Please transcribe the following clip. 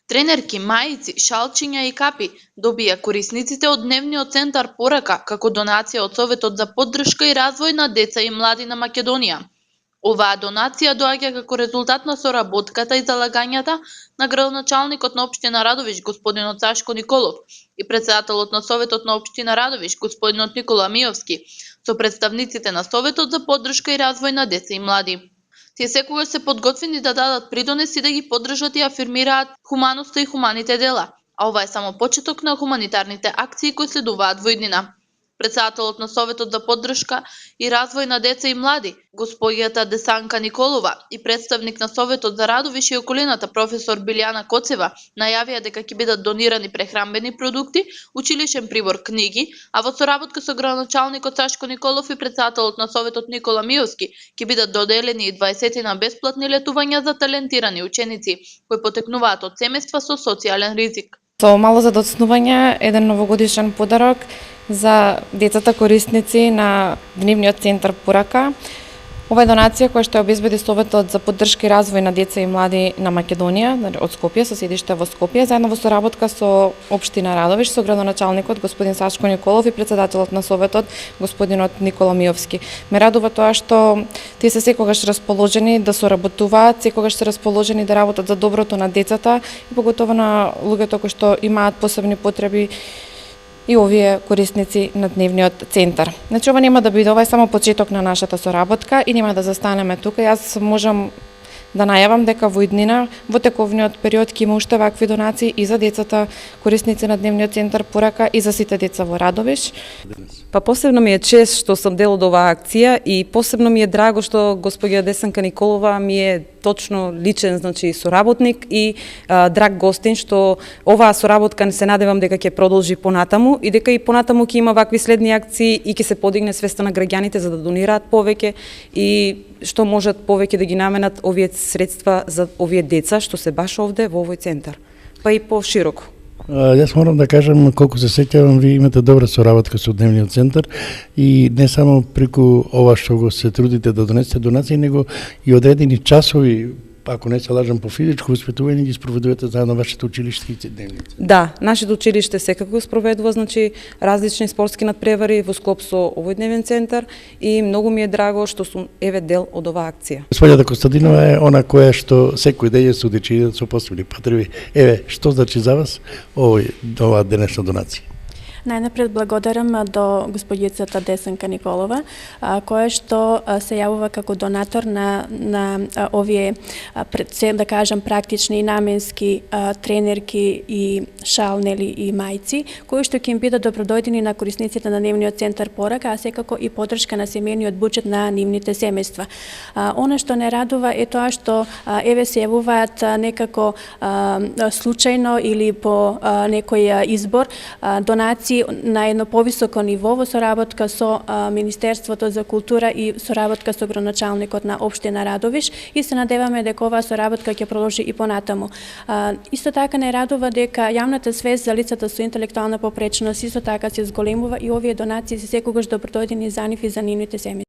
Тренерки, мајци, шалчиња и капи добија корисниците од Дневниот центар порака како донација од Советот за поддршка и развој на деца и млади на Македонија. Оваа донација доаѓа како резултат на соработката и залагањата на градоначалникот на општина Радовиш господинот Сашко Николов и претседателот на Советот на општина Радовиш господинот Никола Миовски со представниците на Советот за поддршка и развој на деца и млади. Тие секогаш се подготвени да дадат придонес и да ги поддржат и афирмираат хуманоста и хуманите дела, а ова е само почеток на хуманитарните акции кои следуваат во иднина. Претседателот на Советот за поддршка и развој на деца и млади, госпоѓата Десанка Николова и представник на Советот за Радовиш и околината професор Билјана Коцева најавија дека ќе бидат донирани прехранбени продукти, училишен прибор, книги, а во соработка со градоначалникот Сашко Николов и претседателот на Советот Никола Миовски ќе бидат доделени и 20 на бесплатни летувања за талентирани ученици кои потекнуваат од семејства со социјален ризик. Со мало за доцнување, еден новогодишен подарок за децата корисници на Дневниот центар порака. Ова е донација која што обезбеди Советот за поддршка и развој на деца и млади на Македонија од Скопје, со седиште во Скопје, заедно во соработка со општина Радовиш, со градоначалникот господин Сашко Николов и претседателот на Советот господинот Никола Миовски. Ме радува тоа што тие се секогаш расположени да соработуваат, секогаш се расположени да работат за доброто на децата и поготово на луѓето кои што имаат посебни потреби и овие корисници на Дневниот центар. Значи, ова нема да биде, ова е само почеток на нашата соработка и нема да застанеме тука. Јас можам да најавам дека во иднина, во тековниот период ќе има уште вакви донации и за децата корисници на Дневниот центар порака и за сите деца во Радовиш. Па посебно ми е чест што сум дел од оваа акција и посебно ми е драго што господја Десанка Николова ми е точно личен, значи соработник и драг гостин, што оваа соработка се надевам дека ќе продолжи понатаму и дека и понатаму ќе има вакви следни акции и ќе се подигне свеста на граѓаните за да донираат повеќе и што можат повеќе да ги наменат овие средства за овие деца што се баш овде во овој центар, па и пошироко. Јас морам да кажам, колку се сеќавам, ви имате добра соработка со Дневниот центар и не само преку ова што го се трудите да донесете донации, него и одредени часови, ако не се лажам, по физичко воспитување ги спроведувате заедно вашето училиште и дневници. Да, нашето училиште секако го спроведува, значи различни спортски надпревари во склоп со овој дневен центар и многу ми е драго што сум еве дел од оваа акција. Господјата Костадинова е она која што секој ден се удичи со посебни потреби. Еве, што значи за вас оваа денешна донација? Најнапред благодарам до господјицата Десанка Николова, која што се јавува како донатор на овие, да кажам, практични и наменски тренерки и шалнели и мајци, кои што ќе им бидат добродојдени на корисниците на Дневниот центар порака, а секако и поддршка на семејниот буџет на нивните семејства. Она што не радува е тоа што еве се јавуваат некако случајно или по некој избор донации на едно повисоко ниво во соработка со Министерството за култура и соработка со градоначалникот на општина Радовиш и се надеваме дека оваа соработка ќе продолжи и понатаму. Исто така не радува дека јавната свест за лицата со интелектуална попречност исто така се зголемува и овие донации се секогаш добродојдени за нив и за нивните семејства.